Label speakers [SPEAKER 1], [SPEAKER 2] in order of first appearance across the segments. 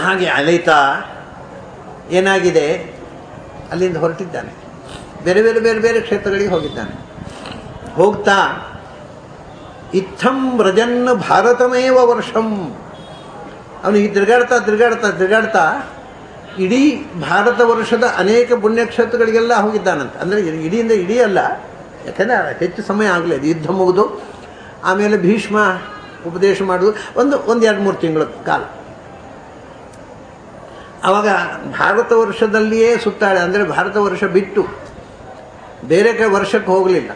[SPEAKER 1] ಹಾಗೆ ಅಲೈತಾ ಏನಾಗಿದೆ, ಅಲ್ಲಿಂದ ಹೊರಟಿದ್ದಾನೆ, ಬೇರೆ ಬೇರೆ ಬೇರೆ ಬೇರೆ ಕ್ಷೇತ್ರಗಳಿಗೆ ಹೋಗಿದ್ದಾನೆ. ಹೋಗ್ತಾ ಇತ್ತಂ ವ್ರಜನ್ ಭಾರತಮೇವ ವರ್ಷಂ, ಅವನಿಗೆ ತಿರುಗಾಡ್ತಾ ತಿರುಗಾಡ್ತಾ ತಿರುಗಾಡ್ತಾ ಇಡೀ ಭಾರತ ವರ್ಷದ ಅನೇಕ ಪುಣ್ಯಕ್ಷೇತ್ರಗಳಿಗೆಲ್ಲ ಹೋಗಿದ್ದಾನಂತೆ. ಅಂದರೆ ಇಡಿಯಿಂದ ಇಡೀ ಅಲ್ಲ, ಯಾಕಂದರೆ ಹೆಚ್ಚು ಸಮಯ ಆಗಲಿ, ಅದು ಯುದ್ಧ ಮುಗಿದು ಆಮೇಲೆ ಭೀಷ್ಮ ಉಪದೇಶ ಮಾಡೋದು ಒಂದು 2-3 ತಿಂಗಳ ಕಾಲ. ಆವಾಗ ಭಾರತ ವರ್ಷದಲ್ಲಿಯೇ ಸುತ್ತಾಳೆ, ಅಂದರೆ ಭಾರತ ವರ್ಷ ಬಿಟ್ಟು ಬೇರೆ ವರ್ಷಕ್ಕೆ ಹೋಗಲಿಲ್ಲ.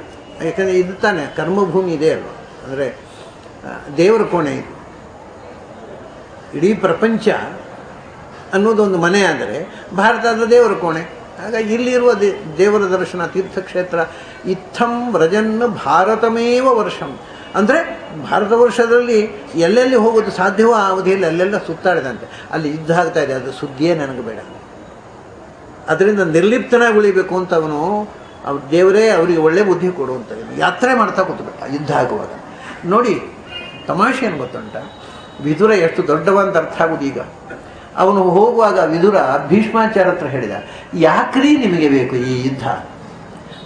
[SPEAKER 1] ಯಾಕಂದರೆ ಇದು ತಾನೆ ಕರ್ಮಭೂಮಿ ಇದೆ ಅಲ್ವ, ಅಂದರೆ ದೇವರ ಕೋಣೆ ಇದು. ಇಡೀ ಪ್ರಪಂಚ ಅನ್ನೋದೊಂದು ಮನೆ ಆದರೆ ಭಾರತದ ದೇವರ ಕೋಣೆ. ಹಾಗಾಗಿ ಇಲ್ಲಿರುವ ದೇವರ ದರ್ಶನ ತೀರ್ಥಕ್ಷೇತ್ರ. ಇತ್ತಂ ವ್ರಜನ್ ಭಾರತಮೇವ ವರ್ಷಂ, ಅಂದರೆ ಭಾರತ ವರ್ಷದಲ್ಲಿ ಎಲ್ಲೆಲ್ಲಿ ಹೋಗೋದು ಸಾಧ್ಯವೋ ಆ ಅವಧಿಯಲ್ಲಿ ಅಲ್ಲೆಲ್ಲ ಸುತ್ತಾಡಿದಂತೆ. ಅಲ್ಲಿ ಯುದ್ಧ ಆಗ್ತಾ ಇದೆ, ಅದು ಸುದ್ದಿಯೇ ನನಗೆ ಬೇಡ, ಅದರಿಂದ ನಿರ್ಲಿಪ್ತನಾಗಿ ಉಳಿಬೇಕು ಅಂತ ಅವನು ದೇವರೇ ಅವರಿಗೆ ಒಳ್ಳೆ ಬುದ್ಧಿ ಕೊಡುವಂತ ಯಾತ್ರೆ ಮಾಡ್ತಾ ಕೂತ್ಬಿಟ್ಟ ಯುದ್ಧ ಆಗುವಾಗ. ನೋಡಿ ತಮಾಷೆ ಏನು ಗೊತ್ತುಂಟ, ವಿದುರ ಎಷ್ಟು ದೊಡ್ಡವಂತ ಅರ್ಥ ಆಗುವುದು ಈಗ. ಅವನು ಹೋಗುವಾಗ ವಿದುರ ಭೀಷ್ಮಾಚಾರ್ಯ ಹತ್ರ ಹೇಳಿದ, ಯಾಕ್ರೀ ನಿಮಗೆ ಬೇಕು ಈ ಯುದ್ಧ?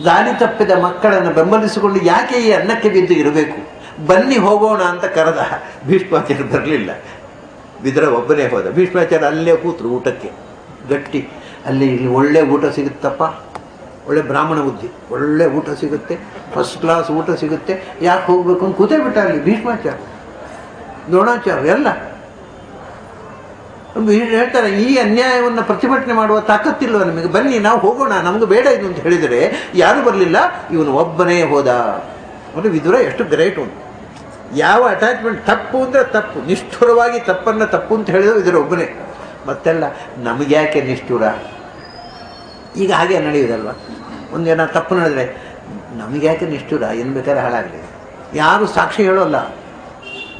[SPEAKER 1] ದಾರಿ ತಪ್ಪಿದ ಮಕ್ಕಳನ್ನು ಬೆಂಬಲಿಸಿಕೊಂಡು ಯಾಕೆ ಈ ಅನ್ನಕ್ಕೆ ಬಿದ್ದು ಇರಬೇಕು? ಬನ್ನಿ ಹೋಗೋಣ ಅಂತ ಕರೆದ. ಭೀಷ್ಮಾಚಾರ್ಯ ಬರಲಿಲ್ಲ, ವಿದುರ ಒಬ್ಬನೇ ಹೋದ. ಭೀಷ್ಮಾಚಾರ್ಯ ಅಲ್ಲೇ ಕೂತರು ಊಟಕ್ಕೆ ಗಟ್ಟಿ. ಅಲ್ಲಿ ಇಲ್ಲಿ ಒಳ್ಳೆ ಊಟ ಸಿಗುತ್ತಪ್ಪ, ಒಳ್ಳೆ ಬ್ರಾಹ್ಮಣ ಬುದ್ಧಿ, ಒಳ್ಳೆ ಊಟ ಸಿಗುತ್ತೆ, ಫಸ್ಟ್ ಕ್ಲಾಸ್ ಊಟ ಸಿಗುತ್ತೆ, ಯಾಕೆ ಹೋಗ್ಬೇಕು ಅಂತ ಕೂತೇ ಬಿಟ್ಟ ಅಲ್ಲಿ ಭೀಷ್ಮಾಚಾರ್ಯ, ದ್ರೋಣಾಚಾರ್ಯ ಎಲ್ಲ. ಹೇಳ್ತಾರೆ, ಈ ಅನ್ಯಾಯವನ್ನು ಪ್ರತಿಭಟನೆ ಮಾಡುವ ತಾಕತ್ತಿಲ್ವ ನಿಮಗೆ? ಬನ್ನಿ ನಾವು ಹೋಗೋಣ, ನಮಗೆ ಬೇಡ ಇದು ಅಂತ ಹೇಳಿದರೆ ಯಾರೂ ಬರಲಿಲ್ಲ, ಇವನು ಒಬ್ಬನೇ ಹೋದ. ಅಂದರೆ ವಿದುರ ಎಷ್ಟು ಗ್ರೇಟ್ ಉಂಟು. ಯಾವ ಅಟ್ಯಾಚ್ಮೆಂಟ್, ತಪ್ಪು ಅಂದರೆ ತಪ್ಪು, ನಿಷ್ಠುರವಾಗಿ ತಪ್ಪನ್ನು ತಪ್ಪು ಅಂತ ಹೇಳಿದ್ರು ವಿದುರ ಒಬ್ಬನೇ. ಮತ್ತೆಲ್ಲ ನಮಗೆ ಯಾಕೆ ನಿಷ್ಠುರ? ಈಗ ಹಾಗೆ ನಡೆಯುವುದಲ್ವ, ಒಂದೇನೋ ತಪ್ಪು ನಡೆದರೆ ನಮಗೆ ಯಾಕೆ ನಿಷ್ಠುರ, ಏನು ಬೇಕಾದ್ರೆ ಹಾಳಾಗಲಿ, ಯಾರು ಸಾಕ್ಷಿ ಹೇಳೋಲ್ಲ.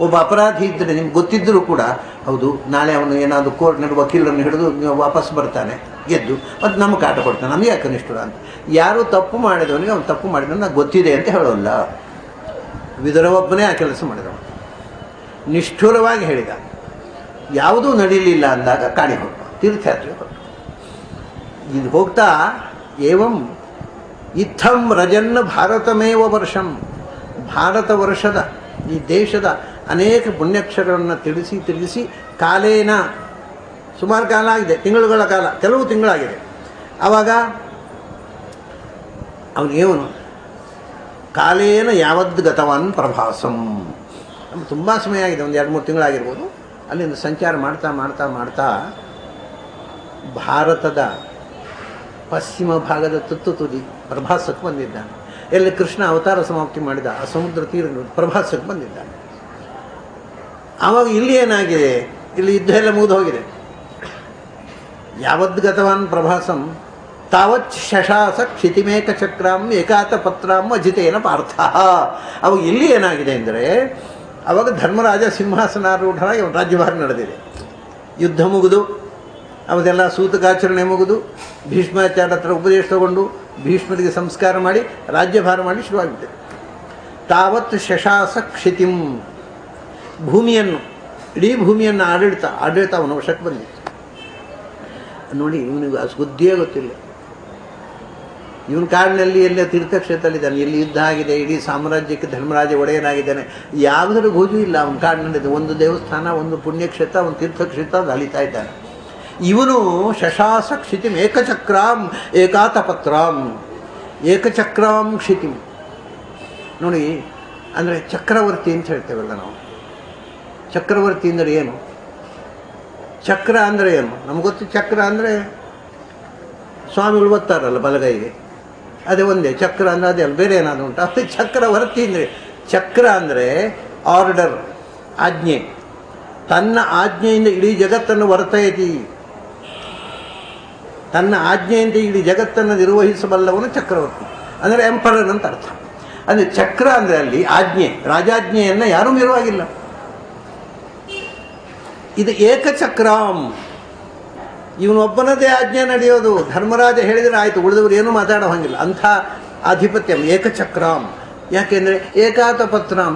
[SPEAKER 1] ಒಬ್ಬ ಅಪರಾಧಿ ಇದ್ದರೆ ನಿಮ್ಗೆ ಗೊತ್ತಿದ್ದರೂ ಕೂಡ, ಹೌದು ನಾಳೆ ಅವನು ಏನಾದರೂ ಕೋರ್ಟ್ನಲ್ಲಿ ವಕೀಲರನ್ನು ಹಿಡಿದು ವಾಪಸ್ ಬರ್ತಾನೆ ಗೆದ್ದು, ಮತ್ತು ನಮಗೆ ಕಾಟ ಕೊಡ್ತಾನೆ, ನಮಗೆ ಯಾಕೆ ನಿಷ್ಠುರ ಅಂತ. ಯಾರು ತಪ್ಪು ಮಾಡಿದವನಿಗೆ ಅವ್ನು ತಪ್ಪು ಮಾಡಿದವನು ನನಗೆ ಗೊತ್ತಿದೆ ಅಂತ ಹೇಳೋಲ್ಲ. ವಿದುರ ಒಬ್ಬನೇ ಆ ಕೆಲಸ ಮಾಡಿದವ, ನಿಷ್ಠುರವಾಗಿ ಹೇಳಿದ. ಯಾವುದೂ ನಡೀಲಿಲ್ಲ ಅಂದಾಗ ಕಾಡಿ ಹೊರಟ, ತೀರ್ಥಯಾತ್ರೆ ಹೊರಟ. ಇದು ಹೋಗ್ತಾ ಏವಂ ಇತ್ತಂ ರಜನ್ ಭಾರತಮೇವ ವರ್ಷಂ, ಭಾರತ ವರ್ಷದ ಈ ದೇಶದ ಅನೇಕ ಪುಣ್ಯಕ್ಷರಗಳನ್ನು ತಿಳಿಸಿ ಕಾಲೇನ, ಸುಮಾರು ಕಾಲ ಆಗಿದೆ, ತಿಂಗಳುಗಳ ಕಾಲ, ಕೆಲವು ತಿಂಗಳಾಗಿದೆ. ಆವಾಗ ಅವನು ಕಾಲೇನ ಯಾವದ್ ಗತವಾನ್ ಪ್ರಭಾಸಂ, ತುಂಬ ಸಮಯ ಆಗಿದೆ, ಒಂದು 2-3 ತಿಂಗಳಾಗಿರ್ಬೋದು. ಅಲ್ಲಿಂದ ಸಂಚಾರ ಮಾಡ್ತಾ ಮಾಡ್ತಾ ಮಾಡ್ತಾ ಭಾರತದ ಪಶ್ಚಿಮ ಭಾಗದ ತುದಿ ಪ್ರಭಾಸಕ್ಕೆ ಬಂದಿದ್ದಾನೆ. ಎಲ್ಲಿ ಕೃಷ್ಣ ಅವತಾರ ಸಮಾಪ್ತಿ ಮಾಡಿದ ಆ ಸಮುದ್ರ ತೀರ ಪ್ರಭಾಸಕ್ಕೆ ಬಂದಿದ್ದಾನೆ. ಆವಾಗ ಇಲ್ಲಿ ಏನಾಗಿದೆ, ಇಲ್ಲಿ ಯುದ್ಧ ಎಲ್ಲ ಮುಗಿದು ಹೋಗಿದೆ. ಯಾವದ್ ಗತವಾನ್ ಪ್ರಭಾಸಂ ತಾವತ್ ಶಶಾಸ ಕ್ಷಿತಿಮೇಕ ಚಕ್ರಾಂ ಏಕಾತ ಪತ್ರಾಂ ಅಜಿತೇನ ಪಾರ್ಥ. ಅವಾಗ ಇಲ್ಲಿ ಏನಾಗಿದೆ ಅಂದರೆ, ಅವಾಗ ಧರ್ಮರಾಜ ಸಿಂಹಾಸನಾರೂಢರಾಗಿ ಅವನ ರಾಜ್ಯಭಾರ ನಡೆದಿದೆ. ಯುದ್ಧ ಮುಗಿದು ಅವದೆಲ್ಲ ಸೂತಕಾಚರಣೆ ಮುಗಿದು ಭೀಷ್ಮಾಚಾರ್ಯ ಹತ್ರ ಉಪದೇಶ ತಗೊಂಡು ಭೀಷ್ಮರಿಗೆ ಸಂಸ್ಕಾರ ಮಾಡಿ ರಾಜ್ಯಭಾರ ಮಾಡಿ ಶುರುವಾಗಿಬಿಟ್ಟೆ. ತಾವತ್ ಶಶಾಸ ಕ್ಷಿತಿಂ, ಭೂಮಿಯನ್ನು, ಇಡೀ ಭೂಮಿಯನ್ನು ಆಡಳಿತ ಅವನ ವಶಕ್ಕೆ ಬಂದಿತ್ತು. ನೋಡಿ, ಇವನಿಗೆ ಆ ಸುದ್ದಿಯೇ ಗೊತ್ತಿಲ್ಲ. ಇವನ ಕಾಡಿನಲ್ಲಿ ಎಲ್ಲೇ ತೀರ್ಥಕ್ಷೇತ್ರದಲ್ಲಿದ್ದಾನೆ, ಎಲ್ಲಿ ಯುದ್ಧ ಆಗಿದೆ, ಇಡೀ ಸಾಮ್ರಾಜ್ಯಕ್ಕೆ ಧರ್ಮರಾಜ ಒಡೆಯನಾಗಿದ್ದಾನೆ, ಯಾವುದರ ಗೋಜು ಇಲ್ಲ ಅವನ ಕಾಡಿನಲ್ಲಿದೆ. ಒಂದು ದೇವಸ್ಥಾನ, ಒಂದು ಪುಣ್ಯಕ್ಷೇತ್ರ, ಒಂದು ತೀರ್ಥಕ್ಷೇತ್ರ ಅದು ಅಲಿತಾ ಇದ್ದಾನೆ. ಇವನು ಶಶಾಸ ಕ್ಷಿತಿಂ ಏಕಚಕ್ರಾಂ ಏಕಾತ ಪತ್ರಾಂ, ಏಕಚಕ್ರಾಂ ಕ್ಷಿತಿಂ. ನೋಡಿ, ಅಂದರೆ ಚಕ್ರವರ್ತಿ ಅಂತ ಹೇಳ್ತೇವಲ್ಲ ನಾವು. ಚಕ್ರವರ್ತಿ ಅಂದರೆ ಏನು? ಚಕ್ರ ಅಂದರೆ ಏನು ನಮ್ಗೆ ಗೊತ್ತು. ಚಕ್ರ ಅಂದರೆ ಸ್ವಾಮಿಗಳು ಬರ್ತಾರಲ್ಲ ಬಲಗೈಗೆ, ಅದೇ ಒಂದೇ ಚಕ್ರ ಅಂದರೆ ಅದೇ ಅಲ್ಲ, ಬೇರೆ ಏನಾದರೂ ಉಂಟು. ಅದು ಚಕ್ರವರ್ತಿ ಅಂದರೆ, ಚಕ್ರ ಅಂದರೆ ಆರ್ಡರ್, ಆಜ್ಞೆ. ತನ್ನ ಆಜ್ಞೆಯಿಂದ ಇಡೀ ಜಗತ್ತನ್ನು ವರ್ತಯತಿ, ತನ್ನ ಆಜ್ಞೆಯಿಂದ ಇಡೀ ಜಗತ್ತನ್ನು ನಿರ್ವಹಿಸಬಲ್ಲವನು ಚಕ್ರವರ್ತಿ, ಅಂದರೆ ಎಂಪರರ್ ಅಂತ ಅರ್ಥ. ಅಂದರೆ ಚಕ್ರ ಅಂದರೆ ಅಲ್ಲಿ ಆಜ್ಞೆ, ರಾಜಾಜ್ಞೆಯನ್ನು ಯಾರೂ ಮೀರುವಾಗಿಲ್ಲ. ಇದು ಏಕಚಕ್ರಾಂ, ಇವನೊಬ್ಬನದೇ ಆಜ್ಞೆ ನಡೆಯೋದು. ಧರ್ಮರಾಜ ಹೇಳಿದರೆ ಆಯಿತು, ಉಳಿದವರು ಏನೂ ಮಾತಾಡೋ ಹಾಗಿಲ್ಲ, ಅಂಥ ಆಧಿಪತ್ಯ. ಏಕಚಕ್ರಾಂ ಯಾಕೆಂದರೆ ಏಕಾತ ಪತ್ರಾಂ,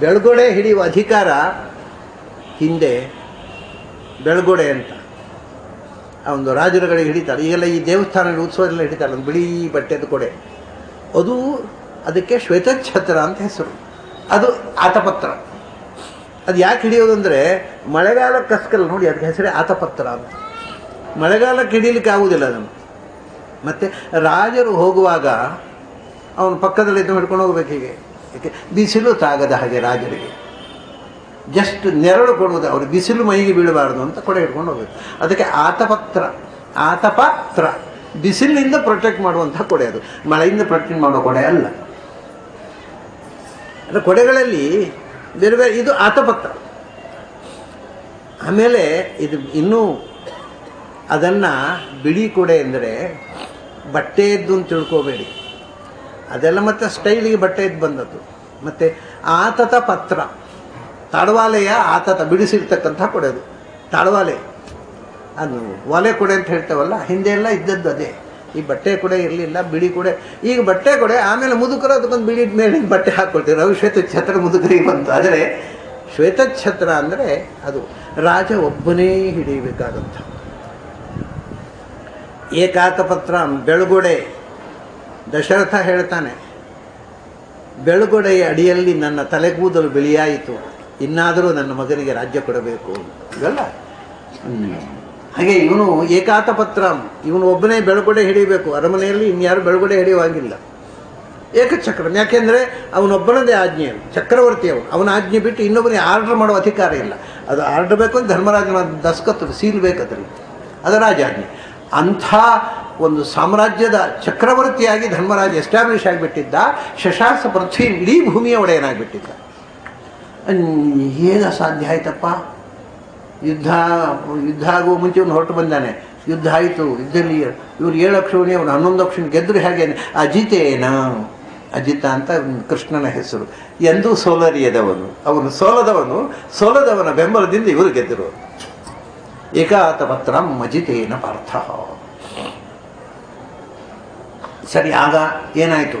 [SPEAKER 1] ಬೆಳಗೊಡೆ ಹಿಡಿಯುವ ಅಧಿಕಾರ ಹಿಂದೆ ಬೆಳಗೊಡೆ ಅಂತ ಒಂದು ರಾಜರುಗಳಿಗೆ ಹಿಡಿತಾರೆ. ಈಗೆಲ್ಲ ಈ ದೇವಸ್ಥಾನದ ಉತ್ಸವದೆಲ್ಲ ಹಿಡಿತಾರೆ, ಒಂದು ಬಿಳಿ ಬಟ್ಟೆದು ಕೊಡೆ, ಅದು ಅದಕ್ಕೆ ಶ್ವೇತಛತ್ರ ಅಂತ ಹೆಸರು. ಅದು ಆತಪತ್ರ. ಅದು ಯಾಕೆ ಹಿಡಿಯೋದು ಅಂದರೆ ಮಳೆಗಾಲ ಕಸ್ಕಲ್ಲ ನೋಡಿ, ಅದಕ್ಕೆ ಹೆಸರೇ ಆತಪತ್ರ ಅಂತ. ಮಳೆಗಾಲಕ್ಕೆ ಹಿಡೀಲಿಕ್ಕೆ ಆಗುವುದಿಲ್ಲ ಅದನ್ನು. ಮತ್ತು ರಾಜರು ಹೋಗುವಾಗ ಅವನು ಪಕ್ಕದಲ್ಲಿ ಇದ್ದು ಹಿಡ್ಕೊಂಡು ಹೋಗ್ಬೇಕು. ಹೀಗೆ ಏಕೆ ಬಿಸಿಲು ತಾಗದ ಹಾಗೆ ರಾಜರಿಗೆ ಜಸ್ಟ್ ನೆರಳು ಕೊಡುವುದು, ಅವರು ಬಿಸಿಲು ಮೈಗೆ ಬೀಳಬಾರ್ದು ಅಂತ ಕೊಡೆ ಹಿಡ್ಕೊಂಡು ಹೋಗ್ಬೇಕು. ಅದಕ್ಕೆ ಆತಪತ್ರ. ಆತಪತ್ರ ಬಿಸಿಲಿನಿಂದ ಪ್ರೊಟೆಕ್ಟ್ ಮಾಡುವಂಥ ಕೊಡೆ, ಅದು ಮಳೆಯಿಂದ ಪ್ರೊಟೆಕ್ಟ್ ಮಾಡೋ ಕೊಡೆ ಅಲ್ಲ. ಅಂದರೆ ಕೊಡೆಗಳಲ್ಲಿ ಬೇರೆ ಬೇರೆ, ಇದು ಆತಪತ್ರ. ಆಮೇಲೆ ಇದು ಇನ್ನೂ ಅದನ್ನು ಬಿಳಿ ಕೊಡೆ ಅಂದರೆ ಬಟ್ಟೆಯದ್ದು ಅಂತ ತಿಳ್ಕೋಬೇಡಿ, ಅದೆಲ್ಲ ಮತ್ತೆ ಸ್ಟೈಲಿಗೆ ಬಟ್ಟೆಯದ್ದು ಬಂದದ್ದು. ಮತ್ತು ಆತತ ಪತ್ರ, ತಡವಾಲೆಯ ಆತತ ಬಿಡಿಸಿರ್ತಕ್ಕಂಥ ಕೊಡೆ, ಅದು ತಡವಾಲೆ. ಅದು ಒಲೆ ಕೊಡೆ ಅಂತ ಹೇಳ್ತೇವಲ್ಲ, ಹಿಂದೆ ಎಲ್ಲ ಇದ್ದದ್ದು ಅದೇ. ಈ ಬಟ್ಟೆ ಕೊಡೆ ಇರಲಿಲ್ಲ, ಬಿಳಿ ಕೊಡೆ. ಈಗ ಬಟ್ಟೆ ಕೊಡೆ, ಆಮೇಲೆ ಮುದುಕರು ಅದಕ್ಕೊಂದು ಬಿಳಿ ಮೇಲೆ ಬಟ್ಟೆ ಹಾಕ್ಕೊಳ್ತೀವಿ. ನಾವು ಶ್ವೇತಛತ್ರ ಮುದುಕರಿಗೆ ಬಂತು. ಆದರೆ ಶ್ವೇತಛತ್ರ ಅಂದರೆ ಅದು ರಾಜ ಒಬ್ಬನೇ ಹಿಡಿಯಬೇಕಾದಂಥ ಏಕಾತಪತ್ರ. ಬೆಳಗೊಡೆ, ದಶರಥ ಹೇಳ್ತಾನೆ, ಬೆಳಗೊಡೆಯ ಅಡಿಯಲ್ಲಿ ನನ್ನ ತಲೆಗೂದಲು ಬಿಳಿಯಾಯಿತು, ಇನ್ನಾದರೂ ನನ್ನ ಮಗನಿಗೆ ರಾಜ್ಯ ಕೊಡಬೇಕು ಇವೆಲ್ಲ. ಹಾಗೆ ಇವನು ಏಕಾತಪತ್ರ, ಇವನು ಒಬ್ಬನೇ ಬೆಳಗೊಡೆ ಹಿಡಿಯಬೇಕು. ಅರಮನೆಯಲ್ಲಿ ಇನ್ಯಾರು ಬೆಳಗೊಡೆ ಹಿಡಿಯುವಾಗಿಲ್ಲ. ಏಕಚಕ್ರಂ, ಯಾಕೆಂದರೆ ಅವನೊಬ್ಬನದೇ ಆಜ್ಞೆ, ಚಕ್ರವರ್ತಿ ಅವನು. ಅವನ ಆಜ್ಞೆ ಬಿಟ್ಟು ಇನ್ನೊಬ್ಬನಿಗೆ ಆರ್ಡರ್ ಮಾಡುವ ಅಧಿಕಾರ ಇಲ್ಲ. ಅದು ಆರ್ಡರ್ ಬೇಕು ಅಂತ ಧರ್ಮರಾಜನ ದಸ್ಕತ್ತು ಸೀಲ್ ಬೇಕದ್ರಲ್ಲಿ, ಅದು ರಾಜಾಜ್ಞೆ. ಅಂಥ ಒಂದು ಸಾಮ್ರಾಜ್ಯದ ಚಕ್ರವರ್ತಿಯಾಗಿ ಧರ್ಮರಾಜ ಎಸ್ಟಾಬ್ಲಿಷ್ ಆಗಿಬಿಟ್ಟಿದ್ದ. ಶಶಾಸ ಪೃಥ್ವಿ ಇಡೀ ಭೂಮಿಯ ಒಡೆಯನಾಗಿಬಿಟ್ಟಿದ್ದ. ಹೇಗೆ ಸಾಧ್ಯ ಆಯ್ತಪ್ಪ? ಯುದ್ಧ ಆಗುವ ಮುಂಚೆ ಅವನು ಹೊರಟು ಬಂದಾನೆ. ಯುದ್ಧ ಆಯಿತು. ಯುದ್ಧದಲ್ಲಿ ಇವರು 7 ಅಕ್ಷೋಣಿ, ಅವನು 11 ಅಕ್ಷೋಣಿ ಗೆದ್ದರು. ಹೇಗೆ ಅಜಿತೇನ, ಅಜಿತ ಅಂತ ಕೃಷ್ಣನ ಹೆಸರು. ಎಂದೂ ಸೋಲರಿಯದವನು, ಅವನು ಸೋಲದವನ ಬೆಂಬಲದಿಂದ ಇವರು ಗೆದ್ದರು. ಏಕಾತಪತ್ರಂ ಅಜಿತೇನ ಪಾರ್ಥ. ಸರಿ, ಆಗ ಏನಾಯಿತು?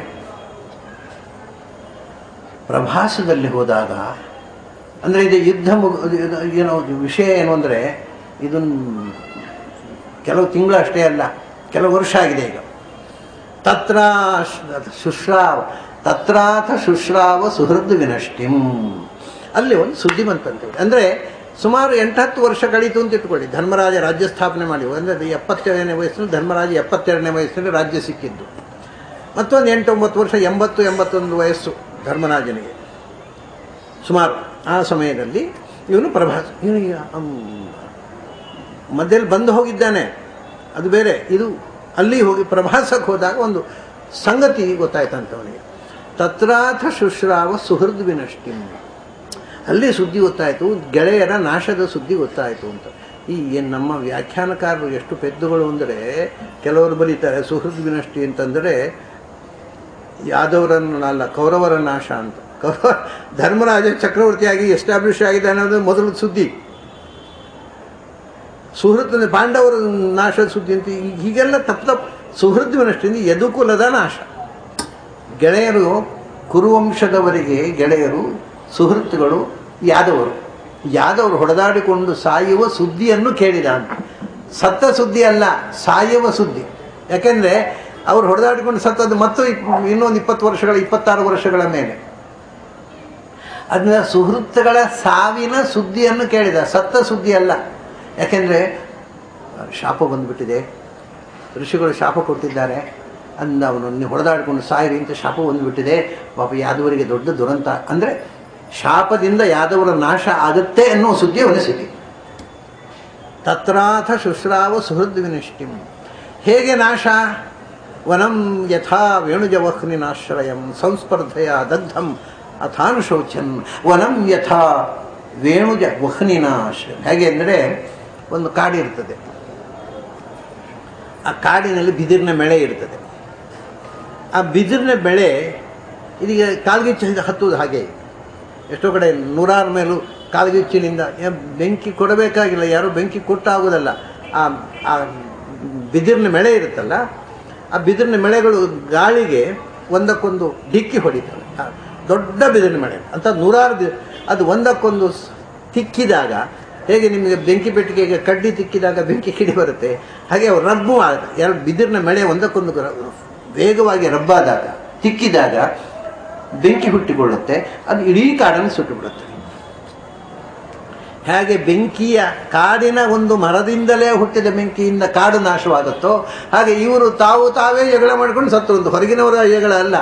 [SPEAKER 1] ಪ್ರಭಾಸದಲ್ಲಿ ಹೋದಾಗ, ಅಂದರೆ ಇದು ಯುದ್ಧ ಏನೋ ವಿಷಯ ಏನು ಅಂದರೆ, ಇದನ್ನು ಕೆಲವು ತಿಂಗಳು ಅಷ್ಟೇ ಅಲ್ಲ, ಕೆಲವು ವರ್ಷ ಆಗಿದೆ ಈಗ. ತತ್ರಾಥ ಶುಶ್ರಾವ ಸುಹೃದ್ ವಿನಷ್ಟಿಂ. ಅಲ್ಲಿ ಒಂದು ಸುದ್ದಿ ಬಂತಂತೆ. ಅಂದರೆ ಸುಮಾರು 8-10 ವರ್ಷ ಕಳೀತು ಅಂತ ಇಟ್ಕೊಳ್ಳಿ. ಧರ್ಮರಾಜ ರಾಜ್ಯ ಸ್ಥಾಪನೆ ಮಾಡಿ, ಅಂದರೆ 77ನೇ ವಯಸ್ಸಿನಲ್ಲಿ ಧರ್ಮರಾಜ 72ನೇ ವಯಸ್ಸಿನಲ್ಲಿ ರಾಜ್ಯ ಸಿಕ್ಕಿದ್ದು. ಮತ್ತೊಂದು 8-9 ವರ್ಷ, 80-81 ವಯಸ್ಸು ಧರ್ಮರಾಜನಿಗೆ ಸುಮಾರು. ಆ ಸಮಯದಲ್ಲಿ ಇವನು ಪ್ರಭಾಸ, ಇವನಿಗೆ ಮಧ್ಯದಲ್ಲಿ ಬಂದು ಹೋಗಿದ್ದಾನೆ, ಅದು ಬೇರೆ. ಇದು ಅಲ್ಲಿ ಹೋಗಿ ಪ್ರಭಾಸಕ್ಕೆ ಹೋದಾಗ ಒಂದು ಸಂಗತಿ ಗೊತ್ತಾಯ್ತಂತವನಿಗೆ. ತತ್ರಾಥ ಶುಶ್ರಾವ ಸುಹೃದ್ ವಿನಷ್ಟಿಂ. ಅಲ್ಲಿ ಸುದ್ದಿ ಗೊತ್ತಾಯಿತು, ಗೆಳೆಯರ ನಾಶದ ಸುದ್ದಿ ಗೊತ್ತಾಯಿತು ಅಂತ. ಈ ಏನು ನಮ್ಮ ವ್ಯಾಖ್ಯಾನಕಾರರು ಎಷ್ಟು ಪೆದ್ದುಗಳು ಅಂದರೆ, ಕೆಲವರು ಬರೀತಾರೆ ಸುಹೃದ್ ವಿನಷ್ಟಿ ಅಂತಂದರೆ ಯಾದವರನ್ನು ಅಲ್ಲ, ಕೌರವರ ನಾಶ ಅಂತ. ಧರ್ಮರಾಜ ಚಕ್ರವರ್ತಿಯಾಗಿ ಎಸ್ಟಾಬ್ಲಿಷ್ ಆಗಿದೆ ಅನ್ನೋದು ಮೊದಲ ಸುದ್ದಿ. ಸುಹೃತ್ ಪಾಂಡವರ ನಾಶದ ಸುದ್ದಿ ಅಂತ ಹೀಗೆಲ್ಲ ತಪ್ಪು. ಸುಹೃದ್ ವಿನಷ್ಟಿಯಿಂದ ಯದುಕುಲದ ನಾಶ. ಗೆಳೆಯರು ಕುರುವಂಶದವರಿಗೆ ಗೆಳೆಯರು, ಸುಹೃತ್ತುಗಳು ಯಾದವರು ಹೊಡೆದಾಡಿಕೊಂಡು ಸಾಯುವ ಸುದ್ದಿಯನ್ನು ಕೇಳಿದ ಅಂತ. ಸತ್ತ ಸುದ್ದಿ ಅಲ್ಲ, ಸಾಯುವ ಸುದ್ದಿ. ಯಾಕೆಂದರೆ ಅವರು ಹೊಡೆದಾಡಿಕೊಂಡು ಸತ್ತದ್ದು ಮತ್ತು ಇನ್ನೊಂದು 20 ವರ್ಷಗಳ 26 ವರ್ಷಗಳ ಮೇಲೆ. ಅದನ್ನ ಸುಹೃತ್ತುಗಳ ಸಾವಿನ ಸುದ್ದಿಯನ್ನು ಕೇಳಿದ, ಸತ್ತ ಸುದ್ದಿ ಅಲ್ಲ. ಯಾಕೆಂದರೆ ಶಾಪ ಬಂದುಬಿಟ್ಟಿದೆ, ಋಷಿಗಳು ಶಾಪ ಕೊಟ್ಟಿದ್ದಾರೆ ಅಂದ ಅವನು ಹೊಡೆದಾಡಿಕೊಂಡು ಸಾಯಿರಿ ಅಂತ ಶಾಪ ಬಂದುಬಿಟ್ಟಿದೆ. ಪಾಪ ಯಾದವರಿಗೆ ದೊಡ್ಡ ದುರಂತ. ಅಂದರೆ ಶಾಪದಿಂದ ಯಾದವರ ನಾಶ ಆಗುತ್ತೆ ಅನ್ನೋ ಸುದ್ದಿ ಅವನು ಸಿಕ್ಕಿ. ತತ್ರಾಥ ಶುಶ್ರಾವ ಸುಹೃದ್ ವಿನಿಷ್ಟಿಂ. ಹೇಗೆ ನಾಶ? ವನಂ ಯಥಾ ವೇಣುಜವಹ್ನಿನಾಶ್ರಯಂ ಸಂಸ್ಪರ್ಧೆಯ ದಗ್ಧಂ ಅಥಾನುಶೋಚನ್. ವನಂ ಯಥಾ ವೇಣುಜ ವಹ್ನಿನಾಶ್ರಯ. ಹೇಗೆ ಅಂದರೆ, ಒಂದು ಕಾಡಿರ್ತದೆ, ಆ ಕಾಡಿನಲ್ಲಿ ಬಿದಿರಿನ ಬೆಳೆ ಇರ್ತದೆ. ಆ ಬಿದಿರಿನ ಬೆಳೆ ಇದೀಗ ಕಾಲ್ಗಿಚ್ಚು ಹತ್ತುವುದು ಹಾಗೆ. ಎಷ್ಟೋ ಕಡೆ 100 ಮೇಲೂ ಕಾಲ್ಗಿಚ್ಚಿನಿಂದ ಬೆಂಕಿ ಕೊಡಬೇಕಾಗಿಲ್ಲ, ಯಾರೂ ಬೆಂಕಿ ಕೊಟ್ಟಾಗೋದಲ್ಲ. ಆ ಬಿದಿರಿನ ಬೆಳೆ ಇರುತ್ತಲ್ಲ, ಆ ಬಿದಿರಿನ ಬೆಳೆಗಳು ಗಾಳಿಗೆ ಒಂದಕ್ಕೊಂದು ಡಿಕ್ಕಿ ಹೊಡಿತವೆ. ದೊಡ್ಡ ಬಿದಿರಿನ ಬೆಳೆ ಅಂತ 100 ಅದು ಒಂದಕ್ಕೊಂದು ತಿಕ್ಕಿದಾಗ ಹೇಗೆ ನಿಮಗೆ ಬೆಂಕಿ ಪೆಟ್ಟಿಗೆಗೆ ಕಡ್ಡಿ ತಿಕ್ಕಿದಾಗ ಬೆಂಕಿ ಕಿಡಿ ಬರುತ್ತೆ, ಹಾಗೆ ಅವ್ರು ರಬ್ಬು ಎರಡು ಬಿದಿರಿನ ಮಳೆ ಒಂದಕ್ಕೊಂದು ವೇಗವಾಗಿ ರಬ್ಬಾದಾಗ ತಿಕ್ಕಿದಾಗ ಬೆಂಕಿ ಹುಟ್ಟಿಕೊಳ್ಳುತ್ತೆ, ಅದು ಇಡೀ ಕಾಡನ್ನು ಸುಟ್ಟು ಬಿಡುತ್ತೆ. ಹೇಗೆ ಬೆಂಕಿಯ ಕಾಡಿನ ಒಂದು ಮರದಿಂದಲೇ ಹುಟ್ಟಿದ ಬೆಂಕಿಯಿಂದ ಕಾಡು ನಾಶವಾಗುತ್ತೋ ಹಾಗೆ ಇವರು ತಾವೇ ಜಗಳ ಮಾಡ್ಕೊಂಡು ಸತ್ತು. ಒಂದು ಹೊರಗಿನವರ ಜಗಳ ಅಲ್ಲ,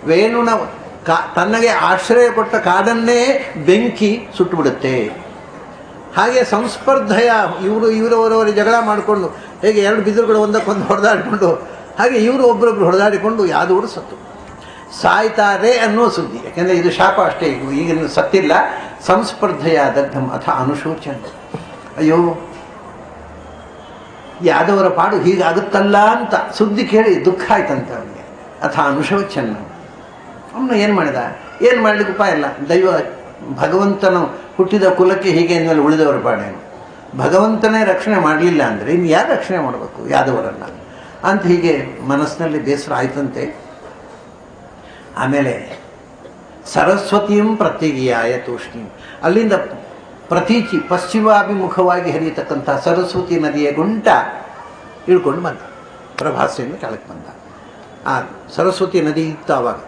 [SPEAKER 1] ವೇಣುನ ತನ್ನಗೆ ಆಶ್ರಯ ಕೊಟ್ಟ ಕಾಡನ್ನೇ ಬೆಂಕಿ ಸುಟ್ಟುಬಿಡುತ್ತೆ. ಹಾಗೆ ಸಂಸ್ಪರ್ಧೆಯ ಇವರವರವರ ಜಗಳ ಮಾಡಿಕೊಂಡು ಹೇಗೆ ಎರಡು ಬಿದಿರುಗಳು ಒಂದಕ್ಕೊಂದು ಹೊಡೆದಾಡಿಕೊಂಡು ಹಾಗೆ ಇವರು ಒಬ್ಬರೊಬ್ಬರು ಹೊಡೆದಾಡಿಕೊಂಡು ಯಾದವರು ಸತ್ತು ಸಾಯ್ತಾರೆ ಅನ್ನೋ ಸುದ್ದಿ. ಯಾಕೆಂದರೆ ಇದು ಶಾಪ ಅಷ್ಟೇ, ಈಗಿನ ಸತ್ತಿಲ್ಲ. ಸಂಸ್ಪರ್ಧೆಯ ದಗ್ಧಂ ಅಥ ಅನುಶೋಚನ. ಅಯ್ಯೋ ಯಾದವರ ಪಾಡು ಹೀಗಾಗುತ್ತಲ್ಲ ಅಂತ ಸುದ್ದಿ ಕೇಳಿ ದುಃಖ ಆಯ್ತಂತೆ ಅವನಿಗೆ. ಅಥ ಅನುಶೋಚನ. ಅವನು ಏನು ಮಾಡಿದ? ಏನು ಮಾಡಲಿಕ್ಕೆ ಉಪಾಯ ಇಲ್ಲ. ದೈವ ಭಗವಂತನು ಹುಟ್ಟಿದ ಕುಲಕ್ಕೆ ಹೀಗೆ ಅಂದಮೇಲೆ ಉಳಿದವರ ಪಾಡೇನು? ಭಗವಂತನೇ ರಕ್ಷಣೆ ಮಾಡಲಿಲ್ಲ ಅಂದರೆ ಇನ್ನು ಯಾರು ರಕ್ಷಣೆ ಮಾಡಬೇಕು ಯಾದವರನ್ನು ಅಂತ ಹೀಗೆ ಮನಸ್ಸಿನಲ್ಲಿ ಬೇಸರ ಆಯ್ತಂತೆ. ಆಮೇಲೆ ಸರಸ್ವತಿಯಂ ಪ್ರತ್ಯಗಿಯಾಯ ತೂಷ್ಣಿ, ಅಲ್ಲಿಂದ ಪ್ರತೀಚಿ ಪಶ್ಚಿಮಾಭಿಮುಖವಾಗಿ ಹರಿಯತಕ್ಕಂಥ ಸರಸ್ವತಿ ನದಿಯ ಗುಂಟ ಇಳ್ಕೊಂಡು ಬಂದ. ಪ್ರಭಾಸೆಯಿಂದ ಕೆಳಕ್ಕೆ ಬಂದ. ಆ ಸರಸ್ವತಿ ನದಿ ಇತ್ತು ಆವಾಗ.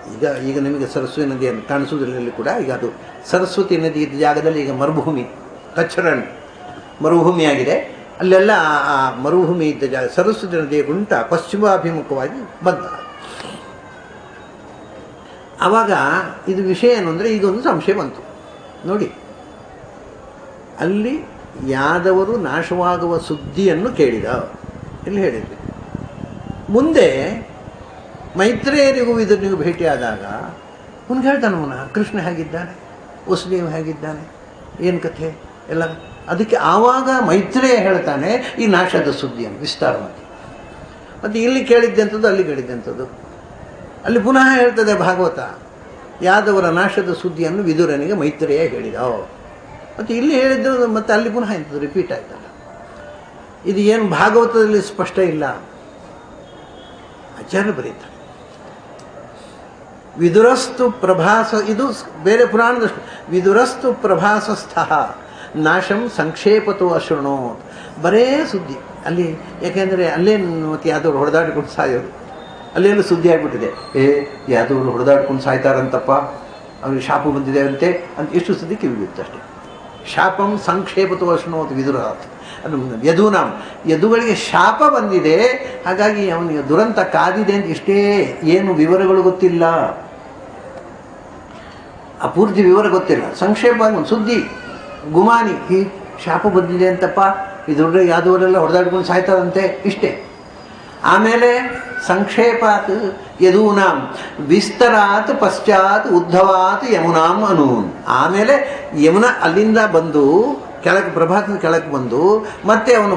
[SPEAKER 1] ಈಗ ನಿಮಗೆ ಸರಸ್ವತಿ ನದಿಯನ್ನು ಕಾಣಿಸೋದ್ರಲ್ಲಿ ಕೂಡ ಈಗ ಅದು ಸರಸ್ವತಿ ನದಿ ಇದ್ದ ಜಾಗದಲ್ಲಿ ಈಗ ಮರುಭೂಮಿ, ಕಚ್ಚರಣ್ ಮರುಭೂಮಿಯಾಗಿದೆ. ಅಲ್ಲೆಲ್ಲ ಆ ಮರುಭೂಮಿ ಇದ್ದ ಜಾಗ ಸರಸ್ವತಿ ನದಿಯ ಗುಂಟ ಪಶ್ಚಿಮಾಭಿಮುಖವಾಗಿ ಬಂದ. ಆವಾಗ ಇದು ವಿಷಯ ಏನು ಅಂದರೆ ಈಗೊಂದು ಸಂಶಯ ಬಂತು ನೋಡಿ. ಅಲ್ಲಿ ಯಾದವರು ನಾಶವಾಗುವ ಸುದ್ದಿಯನ್ನು ಕೇಳಿದ. ಇಲ್ಲಿ ಹೇಳಿದ್ವಿ. ಮುಂದೆ ಮೈತ್ರೇಯರಿಗೂ ಇದರಿಗೂ ಭೇಟಿಯಾದಾಗ ಅವನಿಗೆ ಹೇಳ್ತಾನವನ ಕೃಷ್ಣ ಹೇಗಿದ್ದಾನೆ, ವಸುದೇವ ಹೇಗಿದ್ದಾನೆ, ಏನು ಕಥೆ ಎಲ್ಲ. ಅದಕ್ಕೆ ಆವಾಗ ಮೈತ್ರೇಯ ಹೇಳ್ತಾನೆ ಈ ನಾಶದ ಸುದ್ದಿಯನ್ನು ವಿಸ್ತಾರವಾಗಿ. ಮತ್ತು ಇಲ್ಲಿ ಕೇಳಿದ್ದಂಥದ್ದು ಅಲ್ಲಿ ಕೇಳಿದ್ದಂಥದ್ದು. ಅಲ್ಲಿ ಪುನಃ ಹೇಳ್ತದೆ ಭಾಗವತ, ಯಾದವರ ನಾಶದ ಸುದ್ದಿಯನ್ನು ವಿದುರನಿಗೆ ಮೈತ್ರೇಯ ಹೇಳಿದ. ಮತ್ತು ಇಲ್ಲಿ ಹೇಳಿದ್ದು ಮತ್ತು ಅಲ್ಲಿ ಪುನಃ ಇಂಥದ್ದು ರಿಪೀಟ್ ಆಯ್ತಲ್ಲ. ಇದು ಏನು ಭಾಗವತದಲ್ಲಿ ಸ್ಪಷ್ಟ ಇಲ್ಲ, ಆಚಾರ್ಯ ಬರೀತಾರೆ. ವಿದುರಸ್ತು ಪ್ರಭಾಸ, ಇದು ಬೇರೆ ಪುರಾಣದಷ್ಟು. ವಿದುರಸ್ತು ಪ್ರಭಾಸಸ್ಥ ನಾಶಂ ಸಂಕ್ಷೇಪತೋ ಅಶೃಣೋ. ಬರೇ ಸುದ್ದಿ ಅಲ್ಲಿ. ಯಾಕೆಂದರೆ ಅಲ್ಲೇನು ಮತ್ತು ಯಾದವರು ಹೊಡೆದಾಡಿಕೊಂಡು ಸಾಯೋದು, ಅಲ್ಲೇನು ಸುದ್ದಿ ಆಗಿಬಿಟ್ಟಿದೆ. ಯಾದವರು ಹೊಡೆದಾಡ್ಕೊಂಡು ಸಾಯ್ತಾರಂತಪ್ಪ, ಅವ್ರಿಗೆ ಶಾಪ ಬಂದಿದೆ ಅಂತೆ ಅಂತ ಎಷ್ಟು ಸುದ್ದಿ ಕಿವಿಬಿತ್ತಷ್ಟೇ. ಶಾಪಂ ಸಂಕ್ಷೇಪತೋ ಅಶೃಣೋತ್ ವಿದುರ. ಅದು ಯದುನಾಂ, ಯದುಗಳಿಗೆ ಶಾಪ ಬಂದಿದೆ, ಹಾಗಾಗಿ ಅವನಿಗೆ ದುರಂತ ಕಾದಿದೆ ಅಂತ ಇಷ್ಟೇ, ಏನು ವಿವರಗಳು ಗೊತ್ತಿಲ್ಲ, ಅಪೂರ್ತಿ ವಿವರ ಗೊತ್ತಿಲ್ಲ. ಸಂಕ್ಷೇಪವಾಗಿ ಒಂದು ಸುದ್ದಿ, ಗುಮಾನಿ, ಈ ಶಾಪ ಬಂದಿದೆ ಅಂತಪ್ಪ, ಇದ್ರ ಯಾದವರೆಲ್ಲ ಹೊಡೆದಾಡ್ಕೊಂಡು ಸಾಯ್ತಾರಂತೆ, ಇಷ್ಟೇ. ಆಮೇಲೆ ಸಂಕ್ಷೇಪಾತ್ ಯದೂನಾಂ ವಿಸ್ತರಾತ್ ಪಶ್ಚಾತ್ ಉದ್ಧವಾತ್ ಯಮುನಾಂ ಅನೂನ್. ಆಮೇಲೆ ಯಮುನಾ ಅಲ್ಲಿಂದ ಬಂದು ಕೆಳಗೆ ಪ್ರಭಾತದ ಕೆಳಗೆ ಬಂದು ಮತ್ತೆ ಅವನು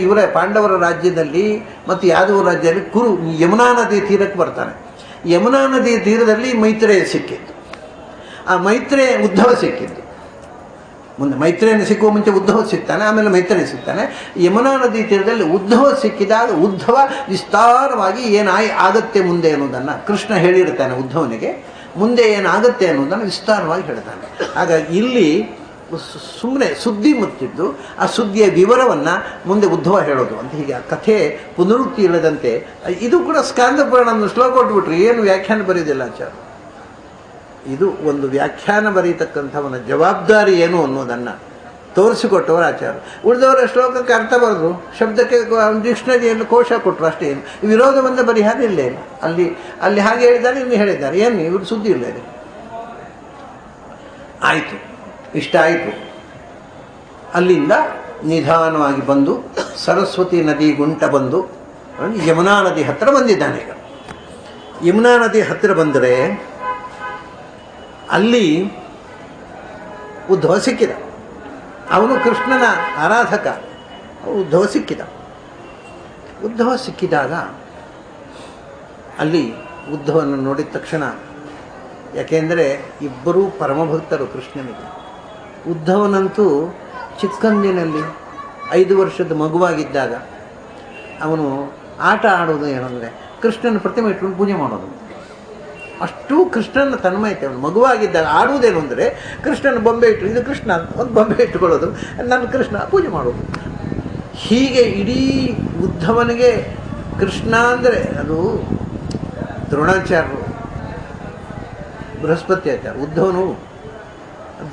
[SPEAKER 1] ಇವರ ಪಾಂಡವರ ರಾಜ್ಯದಲ್ಲಿ ಮತ್ತು ಯಾದವ ರಾಜ್ಯದಲ್ಲಿ ಯಮುನಾ ನದಿ ತೀರಕ್ಕೆ ಬರ್ತಾನೆ. ಯಮುನಾ ನದಿ ತೀರದಲ್ಲಿ ಮೈತ್ರೇಯ ಸಿಕ್ಕಿದ್ದು. ಆ ಮೈತ್ರೇಯ ಉದ್ಧವ ಸಿಕ್ಕಿದ್ದು. ಮುಂದೆ ಮೈತ್ರೇಯನ ಸಿಕ್ಕುವ ಮುಂಚೆ ಉದ್ಧವ ಸಿಗ್ತಾನೆ, ಆಮೇಲೆ ಮೈತ್ರೇಯ ಸಿಗ್ತಾನೆ. ಯಮುನಾ ನದಿ ತೀರದಲ್ಲಿ ಉದ್ಧವ ಸಿಕ್ಕಿದಾಗ ಉದ್ಧವ ವಿಸ್ತಾರವಾಗಿ ಆಗತ್ತೆ ಮುಂದೆ ಅನ್ನೋದನ್ನು ಕೃಷ್ಣ ಹೇಳಿರ್ತಾನೆ. ಉದ್ಧವನಿಗೆ ಮುಂದೆ ಏನಾಗುತ್ತೆ ಅನ್ನೋದನ್ನು ವಿಸ್ತಾರವಾಗಿ ಹೇಳ್ತಾನೆ. ಹಾಗಾಗಿ ಇಲ್ಲಿ ಸುಮ್ಮನೆ ಸುದ್ದಿ ಮುತ್ತಿದ್ದು, ಆ ಸುದ್ದಿಯ ವಿವರವನ್ನು ಮುಂದೆ ಉದ್ಧವ ಹೇಳೋದು ಅಂತ. ಹೀಗೆ ಆ ಕಥೆ ಪುನರುಕ್ತಿ ಇಲ್ಲದಂತೆ ಇದು ಕೂಡ ಸ್ಕಾಂದ ಪುರಾಣ ಶ್ಲೋಕ ಕೊಟ್ಬಿಟ್ರಿ, ಏನು ವ್ಯಾಖ್ಯಾನ ಬರೆಯೋದಿಲ್ಲ ಆಚಾರ್ಯ. ಇದು ಒಂದು ವ್ಯಾಖ್ಯಾನ ಬರೀತಕ್ಕಂಥವನ ಜವಾಬ್ದಾರಿ ಏನು ಅನ್ನೋದನ್ನು ತೋರಿಸಿಕೊಟ್ಟವರು ಆಚಾರ್ಯ. ಉಳಿದವರ ಶ್ಲೋಕಕ್ಕೆ ಅರ್ಥ ಬರೆದ್ರು, ಶಬ್ದಕ್ಕೆ ಡಿಕ್ಷನರಿಯನ್ನು ಕೋಶ ಕೊಟ್ಟರು, ಅಷ್ಟೇ. ಏನು ವಿರೋಧವನ್ನು ಪರಿಹಾರ ಇಲ್ಲೇ ಇಲ್ಲ. ಅಲ್ಲಿ ಹಾಗೆ ಹೇಳಿದ್ದಾರೆ, ಇನ್ನು ಹೇಳಿದ್ದಾರೆ, ಏನು ಇವರು ಸುದ್ದಿ ಇಲ್ಲ ಇದೆ. ಆಯಿತು, ಇಷ್ಟ ಆಯಿತು. ಅಲ್ಲಿಂದ ನಿಧಾನವಾಗಿ ಬಂದು ಸರಸ್ವತಿ ನದಿ ಗುಂಟ ಬಂದು ಯಮುನಾ ನದಿ ಹತ್ತಿರ ಬಂದಿದ್ದಾನೆ. ಈಗ ಯಮುನಾ ನದಿ ಹತ್ತಿರ ಬಂದರೆ ಅಲ್ಲಿ ಉದ್ಧವ ಸಿಕ್ಕಿದ. ಅವನು ಕೃಷ್ಣನ ಆರಾಧಕ. ಉದ್ಧವ ಸಿಕ್ಕಿದ. ಉದ್ಧವ ಸಿಕ್ಕಿದಾಗ ಅಲ್ಲಿ ಉದ್ಧವನ ನೋಡಿದ ತಕ್ಷಣ, ಯಾಕೆಂದರೆ ಇಬ್ಬರೂ ಪರಮಭಕ್ತರು ಕೃಷ್ಣನಿಗೆ. ಉದ್ಧವನಂತೂ ಚಿಕ್ಕಂದಿನಲ್ಲಿ 5 ವರ್ಷದ ಮಗುವಾಗಿದ್ದಾಗ ಅವನು ಆಟ ಆಡೋದು ಏನಂದರೆ ಕೃಷ್ಣನ ಪ್ರತಿಮೆ ಇಟ್ಕೊಂಡು ಪೂಜೆ ಮಾಡೋದು. ಅಷ್ಟು ಕೃಷ್ಣನ ತನ್ಮಯತೆ. ಅವನು ಮಗುವಾಗಿದ್ದಾಗ ಆಡುವುದೇನು ಅಂದರೆ ಕೃಷ್ಣನ ಬೊಂಬೆ ಇಟ್ಟು, ಇದು ಕೃಷ್ಣ ಅಂತ ಒಂದು ಬೊಂಬೆ ಇಟ್ಟುಕೊಳ್ಳೋದು, ನನ್ನ ಕೃಷ್ಣ ಪೂಜೆ ಮಾಡೋದು. ಹೀಗೆ ಇಡೀ ಉದ್ಧವನಿಗೆ ಕೃಷ್ಣ ಅಂದರೆ ಅದು ದ್ರೋಣಾಚಾರ್ಯರು, ಬೃಹಸ್ಪತಿ ಆಚಾರ್ಯ, ಉದ್ಧವನು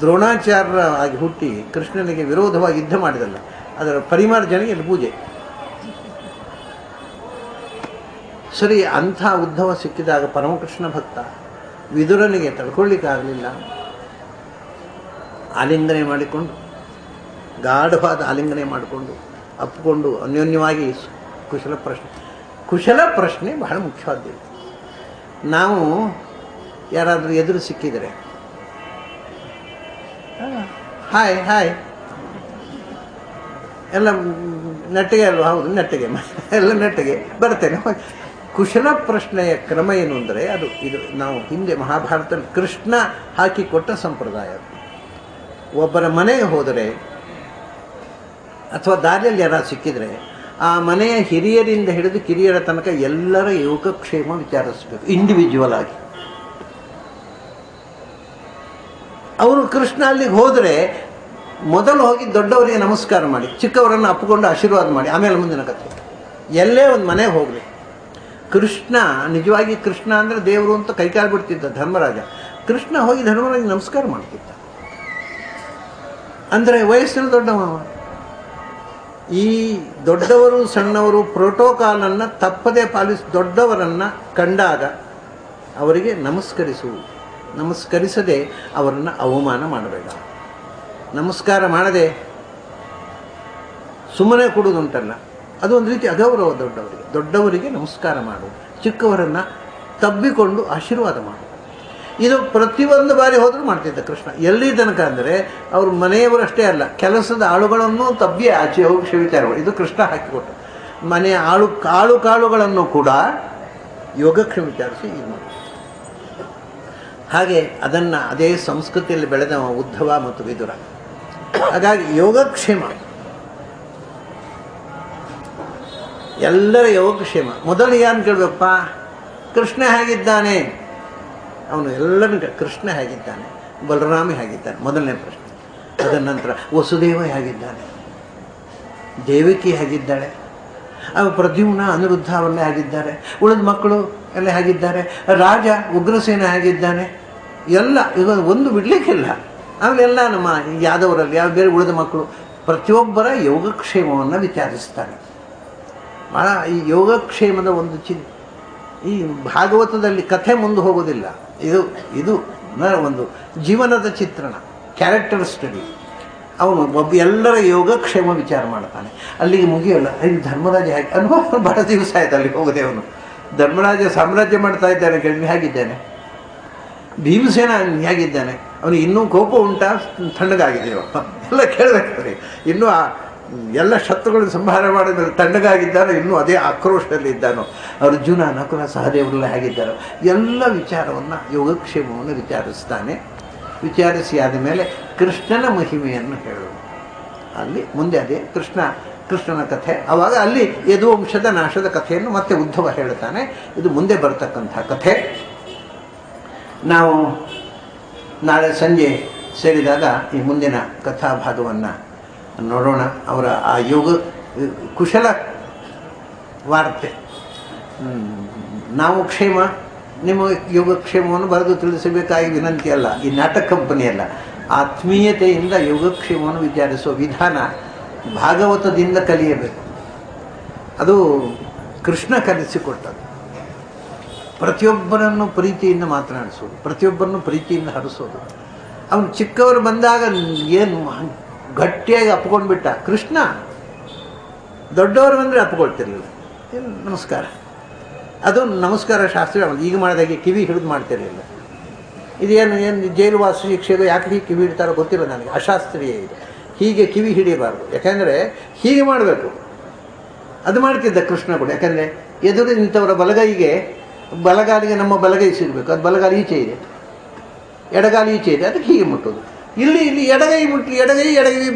[SPEAKER 1] ದ್ರೋಣಾಚಾರ್ಯ ಆಗಿ ಹುಟ್ಟಿ ಕೃಷ್ಣನಿಗೆ ವಿರೋಧವಾಗಿ ಯುದ್ಧ ಮಾಡಿದಲ್ಲ, ಅದರ ಪರಿಮಾರ್ಜನೆಗೆ ಇಲ್ಲಿ ಪೂಜೆ. ಸರಿ, ಅಂಥ ಉದ್ಧವ ಸಿಕ್ಕಿದಾಗ ಪರಮಕೃಷ್ಣ ಭಕ್ತ ವಿದುರನಿಗೆ ತಡ್ಕೊಳ್ಳಿಕ್ಕಾಗಲಿಲ್ಲ. ಆಲಿಂಗನೆ ಮಾಡಿಕೊಂಡು, ಗಾಢವಾದ ಆಲಿಂಗನೆ ಮಾಡಿಕೊಂಡು ಅಪ್ಪಿಕೊಂಡು ಅನ್ಯೋನ್ಯವಾಗಿ ಕುಶಲ ಪ್ರಶ್ನೆ ಬಹಳ ಮುಖ್ಯವಾದ್ದು. ನಾವು ಯಾರಾದರೂ ಎದುರು ಸಿಕ್ಕಿದರೆ ಹಾಯ್ ಹಾಯ್ ಎಲ್ಲ ನೆಟ್ಟಿಗೆ ಅಲ್ವ? ಹೌದು, ನೆಟ್ಟಿಗೆ, ಎಲ್ಲ ನೆಟ್ಟಿಗೆ ಬರ್ತೇನೆ. ಕುಶಲ ಪ್ರಶ್ನೆಯ ಕ್ರಮ ಏನು ಅಂದರೆ ಇದು ನಾವು ಹಿಂದೆ ಮಹಾಭಾರತದಲ್ಲಿ ಕೃಷ್ಣ ಹಾಕಿಕೊಟ್ಟ ಸಂಪ್ರದಾಯ. ಒಬ್ಬರ ಮನೆಗೆ ಹೋದರೆ ಅಥವಾ ದಾರಿಯಲ್ಲಿ ಯಾರು ಸಿಕ್ಕಿದರೆ ಆ ಮನೆಯ ಹಿರಿಯರಿಂದ ಹಿಡಿದು ಕಿರಿಯರ ತನಕ ಎಲ್ಲರ ಯೋಗಕ್ಷೇಮ ವಿಚಾರಿಸಬೇಕು, ಇಂಡಿವಿಜುವಲ್ ಆಗಿ. ಅವರು ಕೃಷ್ಣ ಅಲ್ಲಿಗೆ ಹೋದರೆ ಮೊದಲು ಹೋಗಿ ದೊಡ್ಡವರಿಗೆ ನಮಸ್ಕಾರ ಮಾಡಿ, ಚಿಕ್ಕವರನ್ನು ಅಪ್ಪಿಕೊಂಡು ಆಶೀರ್ವಾದ ಮಾಡಿ, ಆಮೇಲೆ ಮುಂದಿನ ಕಥೆ. ಎಲ್ಲೇ ಒಂದು ಮನೆಗೆ ಹೋಗಲಿ, ಕೃಷ್ಣ ನಿಜವಾಗಿ ಕೃಷ್ಣ ಅಂದರೆ ದೇವರು ಅಂತ ಕೈಕಾಲು ಬಿಡ್ತಿದ್ದ ಧರ್ಮರಾಜ. ಕೃಷ್ಣ ಹೋಗಿ ಧರ್ಮರಾಜ ನಮಸ್ಕಾರ ಮಾಡ್ತಿದ್ದ. ಅಂದರೆ ವಯಸ್ಸಿನ ದೊಡ್ಡವ. ಈ ದೊಡ್ಡವರು ಸಣ್ಣವರು ಪ್ರೋಟೋಕಾಲನ್ನು ತಪ್ಪದೇ ಪಾಲಿಸಿ ದೊಡ್ಡವರನ್ನು ಕಂಡಾಗ ಅವರಿಗೆ ನಮಸ್ಕರಿಸದೆ ಅವರನ್ನು ಅವಮಾನ ಮಾಡಬೇಡ. ನಮಸ್ಕಾರ ಮಾಡದೆ ಸುಮ್ಮನೆ ಕೊಡುವುದುಂಟಲ್ಲ, ಅದು ಒಂದು ರೀತಿ ಅಗೌರವ. ದೊಡ್ಡವರಿಗೆ ನಮಸ್ಕಾರ ಮಾಡು, ಚಿಕ್ಕವರನ್ನು ತಬ್ಬಿಕೊಂಡು ಆಶೀರ್ವಾದ ಮಾಡು. ಇದು ಪ್ರತಿಯೊಂದು ಬಾರಿ ಹೋದರೂ ಮಾಡ್ತಿದ್ದ ಕೃಷ್ಣ. ಎಲ್ಲಿ ತನಕ ಅಂದರೆ ಅವ್ರ ಮನೆಯವರಷ್ಟೇ ಅಲ್ಲ, ಕೆಲಸದ ಆಳುಗಳನ್ನು ತಬ್ಬಿ ಆಚೆ ಹೋಗಿ ಕ್ಷಮಿಚಾರ. ಇದು ಕೃಷ್ಣ ಹಾಕಿಕೊಟ್ಟು ಮನೆಯ ಕಾಳುಗಳನ್ನು ಕೂಡ ಯೋಗಕ್ಷೇಮ ವಿಚಾರಿಸಿ ಇದು ಮಾಡಿ. ಹಾಗೆ ಅದನ್ನು ಅದೇ ಸಂಸ್ಕೃತಿಯಲ್ಲಿ ಬೆಳೆದವ ಉದ್ಧವ ಮತ್ತು ವಿದುರ. ಹಾಗಾಗಿ ಯೋಗಕ್ಷೇಮ, ಎಲ್ಲರ ಯೋಗಕ್ಷೇಮ. ಮೊದಲು ಏನು ಕೇಳಬೇಕಪ್ಪ? ಕೃಷ್ಣ ಹೇಗಿದ್ದಾನೆ? ಅವನು ಎಲ್ಲರನ್ನ ಕೃಷ್ಣ ಹೇಗಿದ್ದಾನೆ, ಬಲರಾಮ ಹೇಗಿದ್ದಾನೆ, ಮೊದಲನೇ ಪ್ರಶ್ನೆ. ಅದರ ನಂತರ ವಸುದೇವ ಹೇಗಿದ್ದಾನೆ, ದೇವಕಿ ಹೇಗಿದ್ದಾಳೆ, ಪ್ರದ್ಯುಮ್ನ ಅನಿರುದ್ಧ ಅವರನ್ನೇ ಹೇಗಿದ್ದಾರೆ, ಉಳಿದ ಮಕ್ಕಳು ಎಲ್ಲ ಹೇಗಿದ್ದಾರೆ, ರಾಜ ಉಗ್ರಸೇನ ಹೇಗಿದ್ದಾನೆ, ಎಲ್ಲ ಈಗ ಒಂದು ಬಿಡಲಿಕ್ಕಿಲ್ಲ. ಅವೆಲ್ಲ ನಮ್ಮ ಯಾದವರಲ್ಲಿ ಯಾವ ಬೇರೆ ಉಳಿದ ಮಕ್ಕಳು ಪ್ರತಿಯೊಬ್ಬರ ಯೋಗಕ್ಷೇಮವನ್ನು ವಿಚಾರಿಸ್ತಾನೆ. ಭಾಳ ಈ ಯೋಗಕ್ಷೇಮದ ಒಂದು ಈ ಭಾಗವತದಲ್ಲಿ ಕಥೆ ಮುಂದೆ ಹೋಗೋದಿಲ್ಲ. ಇದು ಒಂದು ಜೀವನದ ಚಿತ್ರಣ, ಕ್ಯಾರೆಕ್ಟರ್ ಸ್ಟಡಿ. ಅವನು ಎಲ್ಲರ ಯೋಗಕ್ಷೇಮ ವಿಚಾರ ಮಾಡ್ತಾನೆ. ಅಲ್ಲಿಗೆ ಮುಗಿಯೋಲ್ಲ. ಇಲ್ಲಿ ಧರ್ಮರಾಜ ಹೇಗೆ ಅನುಭವ ಬಹಳ ದಿವಸ ಆಯ್ತು ಅಲ್ಲಿಗೆ ಹೋಗದೆ. ಅವನು ಧರ್ಮರಾಜ ಸಾಮ್ರಾಜ್ಯ ಮಾಡ್ತಾ ಇದ್ದಾನೆ, ಕೇಳಿ ಹೇಗಿದ್ದಾನೆ, ಭೀಮಸೇನ ಹೇಗಿದ್ದಾನೆ, ಅವನಿಗೆ ಇನ್ನೂ ಕೋಪ ಉಂಟಾ, ತಣ್ಣಗಾಗಿದೆಯೋ ಎಲ್ಲ ಕೇಳಬೇಕಾದ್ರೆ. ಇನ್ನೂ ಎಲ್ಲ ಶತ್ರುಗಳನ್ನು ಸಂಹಾರ ಮಾಡಿದ್ರೆ ತಣ್ಣಗಾಗಿದ್ದಾನೋ, ಇನ್ನೂ ಅದೇ ಆಕ್ರೋಶದಲ್ಲಿ ಇದ್ದಾನೋ, ಅರ್ಜುನ ನಕುಲ ಸಹದೇವರೆಲ್ಲ ಹೇಗಿದ್ದಾರೋ ಎಲ್ಲ ವಿಚಾರವನ್ನು ಯೋಗಕ್ಷೇಮವನ್ನು ವಿಚಾರಿಸ್ತಾನೆ. ವಿಚಾರಿಸಿ ಆದ ಮೇಲೆ ಕೃಷ್ಣನ ಮಹಿಮೆಯನ್ನು ಹೇಳೋದು. ಅಲ್ಲಿ ಮುಂದೆ ಅದೇ ಕೃಷ್ಣನ ಕಥೆ. ಆವಾಗ ಅಲ್ಲಿ ಯದುವಂಶದ ನಾಶದ ಕಥೆಯನ್ನು ಮತ್ತೆ ಉದ್ಧವ ಹೇಳ್ತಾನೆ. ಇದು ಮುಂದೆ ಬರ್ತಕ್ಕಂಥ ಕಥೆ. ನಾವು ನಾಳೆ ಸಂಜೆ ಸೇರಿದಾಗ ಈ ಮುಂದಿನ ಕಥಾಭಾಗವನ್ನು ನೋಡೋಣ. ಅವರ ಆ ಕುಶಲ ವಾರ್ತೆ. ನಾವು ಕ್ಷೇಮ, ನಿಮ್ಮ ಯೋಗಕ್ಷೇಮವನ್ನು ಬರೆದು ತಿಳಿಸಬೇಕಾಗಿ ವಿನಂತಿ ಅಲ್ಲ, ಈ ನಾಟಕ ಕಂಪನಿಯಲ್ಲ. ಆತ್ಮೀಯತೆಯಿಂದ ಯೋಗಕ್ಷೇಮವನ್ನು ವಿಚಾರಿಸುವ ವಿಧಾನ ಭಾಗವತದಿಂದ ಕಲಿಯಬೇಕು. ಅದು ಕೃಷ್ಣ ಕಲಿಸಿಕೊಟ್ಟದ್ದು. ಪ್ರತಿಯೊಬ್ಬರನ್ನು ಪ್ರೀತಿಯಿಂದ ಮಾತನಾಡಿಸೋದು, ಪ್ರತಿಯೊಬ್ಬರನ್ನು ಪ್ರೀತಿಯಿಂದ ಹರಿಸೋದು. ಅವನು ಚಿಕ್ಕವರು ಬಂದಾಗ ಏನು ಗಟ್ಟಿಯಾಗಿ ಅಪ್ಕೊಂಡ್ಬಿಟ್ಟ ಕೃಷ್ಣ. ದೊಡ್ಡವರು ಬಂದರೆ ಅಪ್ಕೊಳ್ತಿರ್ಲಿಲ್ಲ. ನಮಸ್ಕಾರ, ಅದು ನಮಸ್ಕಾರ ಶಾಸ್ತ್ರೀಯ. ಈಗ ಮಾಡಿದಾಗೆ ಕಿವಿ ಹಿಡಿದು ಮಾಡ್ತಿರಲಿಲ್ಲ. ಇದೇನು ಜೈಲುವಾಸ ಶಿಕ್ಷೆಗೆ ಯಾಕೆ ಹೀಗೆ ಕಿವಿ ಹಿಡ್ತಾರೋ ಗೊತ್ತಿಲ್ಲ ನನಗೆ, ಅಶಾಸ್ತ್ರೀಯ ಇದೆ. ಹೀಗೆ ಕಿವಿ ಹಿಡಿಯಬಾರ್ದು, ಯಾಕೆಂದರೆ ಹೀಗೆ ಮಾಡಬೇಕು. ಅದು ಮಾಡ್ತಿದ್ದ ಕೃಷ್ಣ ಕೂಡ. ಯಾಕೆಂದರೆ ಎದುರು ನಿಂತವರ ಬಲಗಾಲಿಗೆ ನಮ್ಮ ಬಲಗೈ ಸಿಗಬೇಕು. ಅದು ಬಲಗಾಲಿ ಈಚೆ ಇದೆ, ಎಡಗಾಲಿ ಈಚೆ ಇದೆ, ಅದಕ್ಕೆ ಹೀಗೆ ಮುಟ್ಟೋದು. ಇಲ್ಲಿ ಎಡಗೈ ಮುಟ್ಟಿ ಎಡಗೈ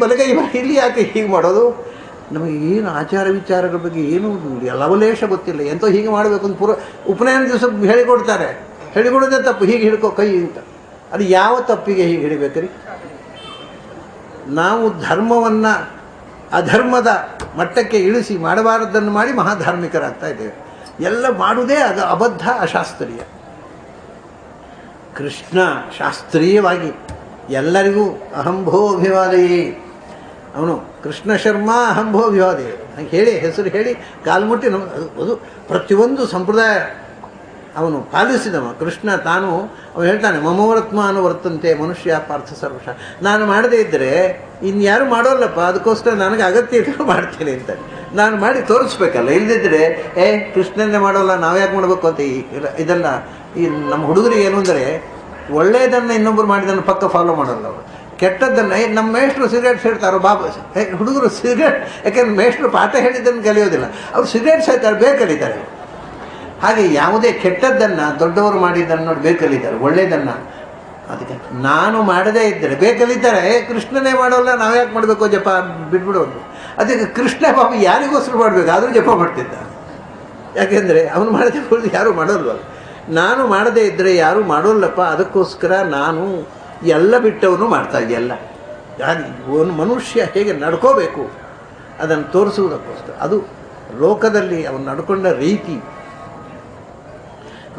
[SPEAKER 1] ಬಲಗೈ ಇಲ್ಲಿ ಯಾಕೆ ಹೀಗೆ ಮಾಡೋದು? ನಮಗೆ ಏನು ಆಚಾರ ವಿಚಾರಗಳ ಬಗ್ಗೆ ಏನು ಲವಲೇಶ ಗೊತ್ತಿಲ್ಲ. ಎಂತೋ ಹೀಗೆ ಮಾಡಬೇಕು ಅಂತ ಉಪನಯನ ದಿವಸ ಹೇಳಿಕೊಡ್ತಾರೆ. ಹೇಳಿಕೊಡೋದೇ ತಪ್ಪು, ಹೀಗೆ ಹಿಡ್ಕೋ ಕೈ ಅಂತ. ಅದು ಯಾವ ತಪ್ಪಿಗೆ ಹೀಗೆ ಹಿಡಿಬೇಕ್ರಿ? ನಾವು ಧರ್ಮವನ್ನು ಅಧರ್ಮದ ಮಟ್ಟಕ್ಕೆ ಇಳಿಸಿ ಮಾಡಬಾರದನ್ನು ಮಾಡಿ ಮಹಾಧಾರ್ಮಿಕರಾಗ್ತಾ ಇದ್ದೇವೆ. ಎಲ್ಲ ಮಾಡುವುದೇ ಅದು ಅಬದ್ಧ, ಅಶಾಸ್ತ್ರೀಯ. ಕೃಷ್ಣ ಶಾಸ್ತ್ರೀಯವಾಗಿ ಎಲ್ಲರಿಗೂ ಅಹಂಭೋ ಅಭಿವಾದಯೇ, ಅವನು ಕೃಷ್ಣ ಶರ್ಮಾ ಅಹಂಭೋ ಅಭಿವಾದಯೇ ಹಾಗೆ ಹೇಳಿ ಹೆಸರು ಹೇಳಿ ಕಾಲ್ಮುಟ್ಟಿ ಅದು ಪ್ರತಿಯೊಂದು ಸಂಪ್ರದಾಯ ಅವನು ಪಾಲಿಸಿದವ ಕೃಷ್ಣ. ತಾನು ಅವನು ಹೇಳ್ತಾನೆ, ಮಮವರ್ತ್ಮಾನು ವರ್ತಂತೆ ಮನುಷ್ಯ ಪಾರ್ಥ ಸರ್ವಶ. ನಾನು ಮಾಡದೇ ಇದ್ದರೆ ಇನ್ಯಾರು ಮಾಡೋಲ್ಲಪ್ಪ, ಅದಕ್ಕೋಸ್ಕರ ನನಗೆ ಅಗತ್ಯ ಇಟ್ಟು ಮಾಡ್ತೇನೆ ಅಂತ ನಾನು ಮಾಡಿ ತೋರಿಸ್ಬೇಕಲ್ಲ. ಇಲ್ಲದಿದ್ದರೆ ಕೃಷ್ಣನ್ನೇ ಮಾಡೋಲ್ಲ, ನಾವ್ಯಾಕೆ ಮಾಡಬೇಕು ಅಂತ ಇದೆಲ್ಲ ಈ ನಮ್ಮ ಹುಡುಗರಿಗೆ ಏನು ಅಂದರೆ, ಒಳ್ಳೆಯದನ್ನು ಇನ್ನೊಬ್ಬರು ಮಾಡಿದ್ದನ್ನು ಪಕ್ಕ ಫಾಲೋ ಮಾಡೋಲ್ಲ ಅವರು. ಕೆಟ್ಟದ್ದನ್ನು ನಮ್ಮ ಮೇಷ್ಟ್ರು ಸಿಗರೇಟ್ ಸೇಡ್ತಾರೋ ಬಾಬಾ, ಹುಡುಗರು ಸಿಗರೇಟ್, ಯಾಕೆಂದ್ರೆ ಮೇಷ್ಟ್ರು ಪಾಠ ಹೇಳಿದ್ದನ್ನು ಕಲಿಯೋದಿಲ್ಲ, ಅವ್ರು ಸಿಗರೇಟ್ ಸೇರ್ತಾರೆ, ಬೇಗ ಕಲಿತಾರೆ. ಹಾಗೆ ಯಾವುದೇ ಕೆಟ್ಟದ್ದನ್ನು ದೊಡ್ಡವರು ಮಾಡಿದ್ದನ್ನು ನೋಡಿ ಬೇಗ ಕಲಿತಾರೆ, ಒಳ್ಳೆಯದನ್ನು. ಅದಕ್ಕೆ ನಾನು ಮಾಡದೇ ಇದ್ದರೆ ಬೇಗ ಕಲಿತಾರೆ. ಕೃಷ್ಣನೇ ಮಾಡೋಲ್ಲ, ನಾವ್ಯಾಕೆ ಮಾಡಬೇಕು ಜಪ, ಬಿಟ್ಬಿಡೋದು. ಅದಕ್ಕೆ ಕೃಷ್ಣ ಪಾಪ ಯಾರಿಗೋಸ್ಕರ ಮಾಡಬೇಕು, ಆದರೂ ಜಪ ಮಾಡ್ತಿದ್ದ. ಯಾಕೆಂದರೆ ಅವನು ಮಾಡದೆ ಹೋಗಿ ಯಾರೂ ಮಾಡೋಲ್ವಲ್ಲ. ನಾನು ಮಾಡದೇ ಇದ್ದರೆ ಯಾರೂ ಮಾಡೋಲ್ಲಪ್ಪ, ಅದಕ್ಕೋಸ್ಕರ ನಾನು ಎಲ್ಲ ಬಿಟ್ಟವನು ಮಾಡ್ತಾ ಇದೆಯಲ್ಲ. ಒಂದು ಮನುಷ್ಯ ಹೇಗೆ ನಡ್ಕೋಬೇಕು ಅದನ್ನು ತೋರಿಸುವುದಕ್ಕೋಸ್ಕರ. ಅದು ಲೋಕದಲ್ಲಿ ಅವನು ನಡ್ಕೊಂಡ ರೀತಿ,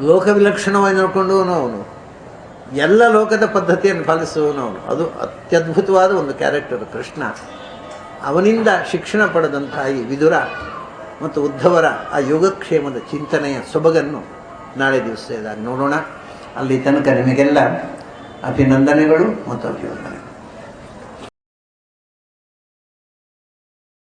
[SPEAKER 1] ಲೋಕವಿಲಕ್ಷಣವಾಗಿ ನಡ್ಕೊಂಡವನು ಅವನು, ಎಲ್ಲ ಲೋಕದ ಪದ್ಧತಿಯನ್ನು ಪಾಲಿಸುವವನು ಅವನು. ಅದು ಅತ್ಯದ್ಭುತವಾದ ಒಂದು ಕ್ಯಾರೆಕ್ಟರ್ ಕೃಷ್ಣ. ಅವನಿಂದ ಶಿಕ್ಷಣ ಪಡೆದಂಥ ಈ ವಿದುರ ಮತ್ತು ಉದ್ಧವರ ಆ ಯೋಗಕ್ಷೇಮದ ಚಿಂತನೆಯ ಸೊಬಗನ್ನು ನಾಳೆ ದಿವಸದಾಗ ನೋಡೋಣ. ಅಲ್ಲಿ ತನಕ ನಿಮಗೆಲ್ಲ ಅಭಿನಂದನೆಗಳು ಮತ್ತು ಅಭಿವಂದನೆ.